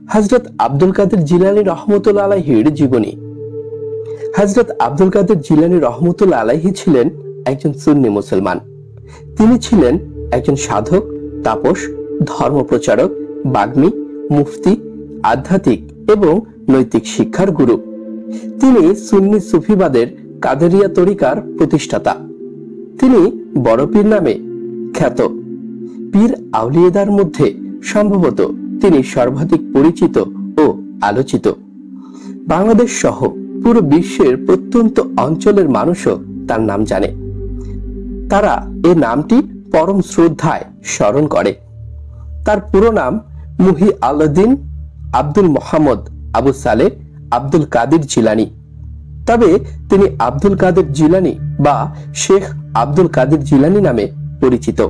হযরত আব্দুল কাদের জিলানী রহমতুল্লাহ আলাইহির জীবনী। হযরত আব্দুল কাদের জিলানী রহমতুল্লাহ আলাইহি ছিলেন একজন সুন্নি মুসলমান। তিনি ছিলেন একজন সাধক, তাপস, ধর্মপ্রচারক, বাগ্মী, মুফতি, আধ্যাত্মিক এবং নৈতিক শিক্ষার গুরু। তিনি সুন্নি সুফিবাদের কাদেরিয়া তরিকার প্রতিষ্ঠাতা। তিনি বড় পীর নামে খ্যাত। পীর আউলিয়াদের মধ্যে সম্ভবত তিনি সর্বাধিক পরিচিত ও আলোচিত। বাংলাদেশ সহ পুরো বিশ্বের প্রত্যন্ত অঞ্চলের মানুষও তার নাম জানে। তারা এই নামটি পরম শ্রদ্ধায় স্মরণ করে। তার পুরো নাম মুহি আল-দ্বীন আব্দুল মোহাম্মদ আবু সালেহ আব্দুল কাদের জিলানী। তবে তিনি আব্দুল কাদের জিলানী বা শেখ আব্দুল কাদের জিলানী নামে পরিচিত।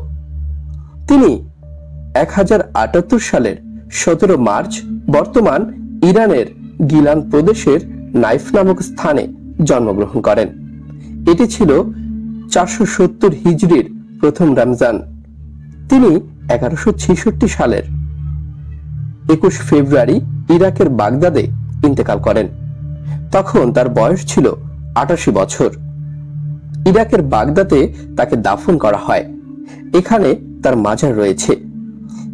তিনি 1078 সালের 17 মার্চ বর্তমান ইরানের গিলান প্রদেশের নাইফ নামক স্থানে জন্মগ্রহণ করেন। এটি ছিল 470 হিজরির প্রথম রমজান। তিনি 1166 সালের 21 ফেব্রুয়ারি ইরাকের বাগদাদে ইন্তেকাল করেন। তখন তার বয়স ছিল 88 বছর। ইরাকের বাগদাদে তাকে দাফন করা হয়। এখানে তার মাজার রয়েছে।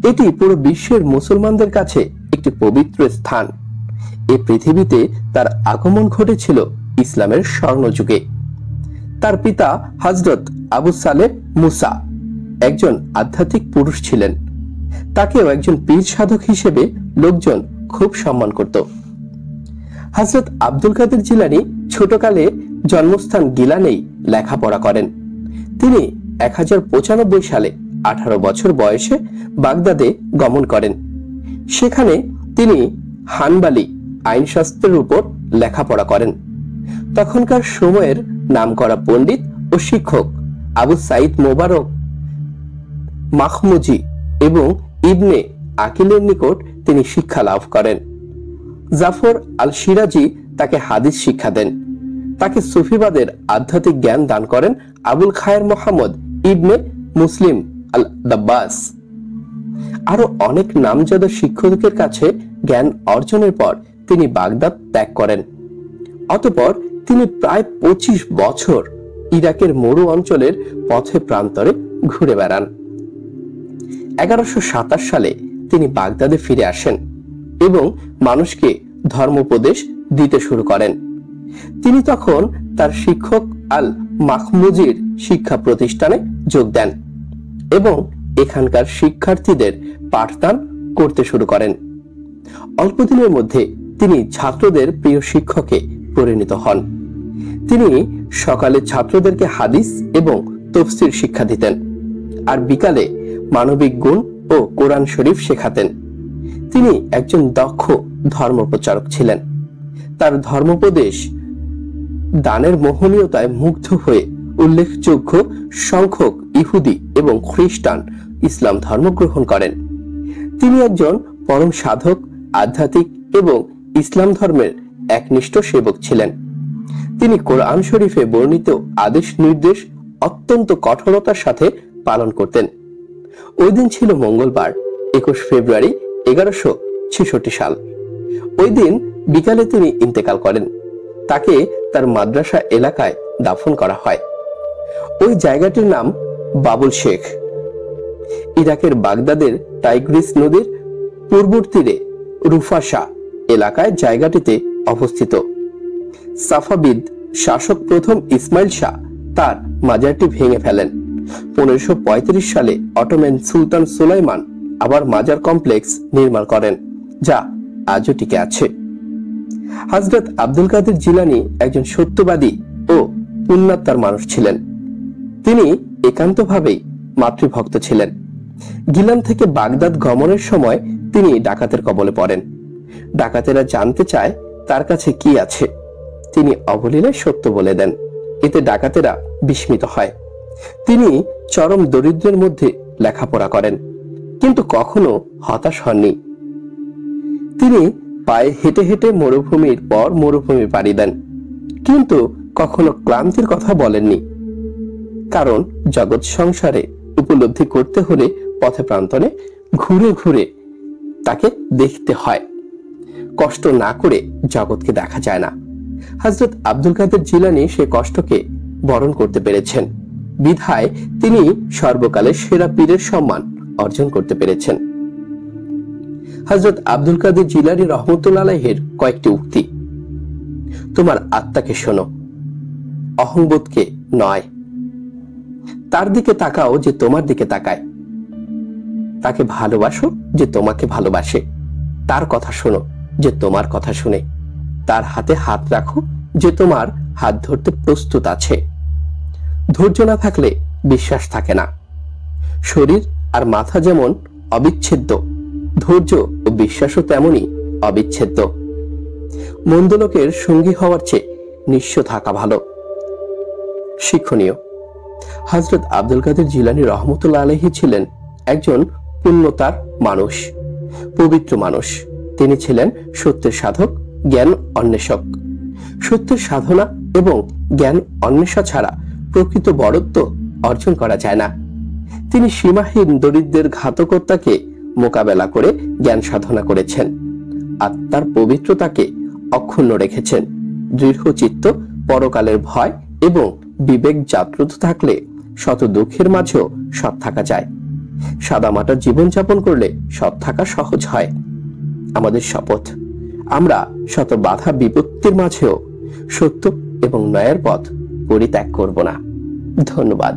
এটি পুরো বিশ্বের মুসলমানদের কাছে একটি পবিত্র স্থান। এই পৃথিবীতে তার আগমন ঘটেছিল ইসলামের স্বর্ণযুগে। তার পিতা হযরত আবু সালেহ মুসা একজন আধ্যাত্মিক পুরুষ ছিলেন। তাকেও একজন পীর সাধক হিসেবে লোকজন খুব সম্মান করত। হযরত আব্দুল কাদের জিলানী ছোটকালে জন্মস্থান গিলানেই লেখাপড়া করেন। তিনি 1095 সালে 18 বছর বয়সে বাগদাদে গমন করেন। সেখানে তিনি হানবালি আইনশাস্ত্রের উপর লেখাপড়া করেন। তখনকার সময়ের নামকরা পণ্ডিত ও শিক্ষক আবু সাইদ মোবারক মাখমুজি এবং ইবনে আকিলের নিকট তিনি শিক্ষা লাভ করেন। জাফর আল সিরাজি তাকে হাদিস শিক্ষা দেন। তাকে সুফিবাদের আধ্যাত্মিক জ্ঞান দান করেন আবুল খায়ের মোহাম্মদ ইবনে মুসলিম আল দাব্বাস। আরো অনেক নামজাদা শিক্ষকের কাছে জ্ঞান অর্জনের পর তিনি বাগদাদ ত্যাগ করেন। অতঃপর তিনি প্রায় 25 বছর ইরাকের মরু অঞ্চলের পথে প্রান্তরে ঘুরে বেড়ান। 1127 সালে তিনি বাগদাদে ফিরে আসেন এবং মানুষকে ধর্মোপদেশ দিতে শুরু করেন। তিনি তখন তার শিক্ষক আল মাখমুজির শিক্ষা প্রতিষ্ঠানে যোগ দেন এবং এখানকার শিক্ষার্থীদের পাঠদান করতে শুরু করেন। অল্পদিনের মধ্যে তিনি ছাত্রদের প্রিয় শিক্ষকে পরিণত হন। তিনি সকালে ছাত্রদেরকে হাদিস এবং তাফসীর শিক্ষা দিতেন, আর বিকালে মানবিক গুণ ও কোরআন শরীফ শেখাতেন। তিনি একজন দক্ষ ধর্মপ্রচারক ছিলেন। তার ধর্মোপদেশ দানের মোহনীয়তায় মুগ্ধ হয়ে উল্লেখযোগ্য সংখ্যক ইহুদি এবং খ্রিস্টান ইসলাম ধর্ম গ্রহণ করেন। তিনি একজন পরম সাধক, আধ্যাত্মিক এবং ইসলাম ধর্মের একনিষ্ঠ সেবক ছিলেন। তিনি কোরআন শরীফে বর্ণিত আদেশ নির্দেশ অত্যন্ত কঠোরতার সাথে পালন করতেন। ওই দিন ছিল মঙ্গলবার, 21 ফেব্রুয়ারি 1166 সাল। ওই দিন বিকালে তিনি ইন্তেকাল করেন। তাকে তার মাদ্রাসা এলাকায় দাফন করা হয়। ওই জায়গাটির নাম বাবুল শেখ। ইরাকের বাগদাদের টাইগ্রিস নদীর পূর্ব তীরে রুফাশা এলাকায় জায়গাটিতে অবস্থিত। সাফাবিদ শাসক প্রথম ইসমাইল শাহ তার মাজারটি ভেঙে ফেলেন। 1535 সালে অটোমান সুলতান সুলাইমান আবার মাজার কমপ্লেক্স নির্মাণ করেন, যা আজও টিকে আছে। হযরত আব্দুল কাদের জিলানী একজন সত্যবাদী ও পুণ্যাত্মার মানুষ ছিলেন। তিনি একান্তভাবেই মাতৃভক্ত ছিলেন। গিলান থেকে বাগদাদ গমনের সময় তিনি ডাকাতের কবলে পড়েন। ডাকাতেরা জানতে চায় তার কাছে কি আছে। তিনি অবলীলায় সত্য বলে দেন। এতে ডাকাতেরা বিস্মিত হয়। তিনি চরম দরিদ্রের মধ্যে লেখাপড়া করেন, কিন্তু কখনো হতাশ হননি। তিনি পায়ে হেঁটে হেঁটে মরুভূমির পর মরুভূমি পাড়ি দেন, কিন্তু কখনো ক্লান্তির কথা বলেননি। কারণ জগৎ সংসারে উপলব্ধি করতে হলে পথে প্রান্তনে ঘুরে ঘুরে তাকে দেখতে হয়। কষ্ট না করে জগৎকে দেখা যায় না। হযরত আব্দুল কাদের জিলানী সে কষ্টকে বরণ করতে পেরেছেন, বিধায় তিনি সর্বকালের সেরা পীরের সম্মান অর্জন করতে পেরেছেন। হযরত আব্দুল কাদের জিলানী রহমতুল্লাহ আলাইহির কয়েকটি উক্তি: তোমার আত্মাকে শোনো, অহংবোধকে নয়। তার দিকে তাকাও যে তোমার দিকে তাকায়। তাকে ভালোবাসো যে তোমাকে ভালোবাসে। তার কথা শোনো যে তোমার কথা শুনে। তার হাতে হাত রাখো যে তোমার হাত ধরতে প্রস্তুত আছে। ধৈর্য না থাকলে বিশ্বাস থাকে না। শরীর আর মাথা যেমন অবিচ্ছেদ্য, ধৈর্য ও বিশ্বাসও তেমনি অবিচ্ছেদ্য। মন্দ লোকের সঙ্গী হওয়ার চেয়ে নিঃস্ব থাকা ভালো। শিক্ষণীয়: হযরত আব্দুল কাদের জিলানী রহমতুল্লাহ আলাইহি ছিলেন একজন পুণ্যতার মানুষ, পবিত্র মানুষ। তিনি ছিলেন সত্যের সাধক, জ্ঞান অন্বেষক। সত্যের সাধনা এবং জ্ঞান অন্বেষা ছাড়া প্রকৃত বড়ত্ব অর্জন করা যায় না। তিনি সীমাহীন দরিদ্রের ঘাতকতাকে মোকাবেলা করে জ্ঞান সাধনা করেছেন। আত্মার পবিত্রতাকে অক্ষুণ্ণ রেখেছেন। দৃঢ়চিত্ত, পরকালের ভয় এবং বিবেক জাগ্রত থাকলে শত দুঃখের মাঝেও সৎ থাকা যায়। সাদামাটা জীবনযাপন করলে সৎ থাকা সহজ হয়। আমাদের শপথ, আমরা শত বাধা বিপত্তির মাঝেও সত্য এবং ন্যায়ের পথ পরিত্যাগ করব না। ধন্যবাদ।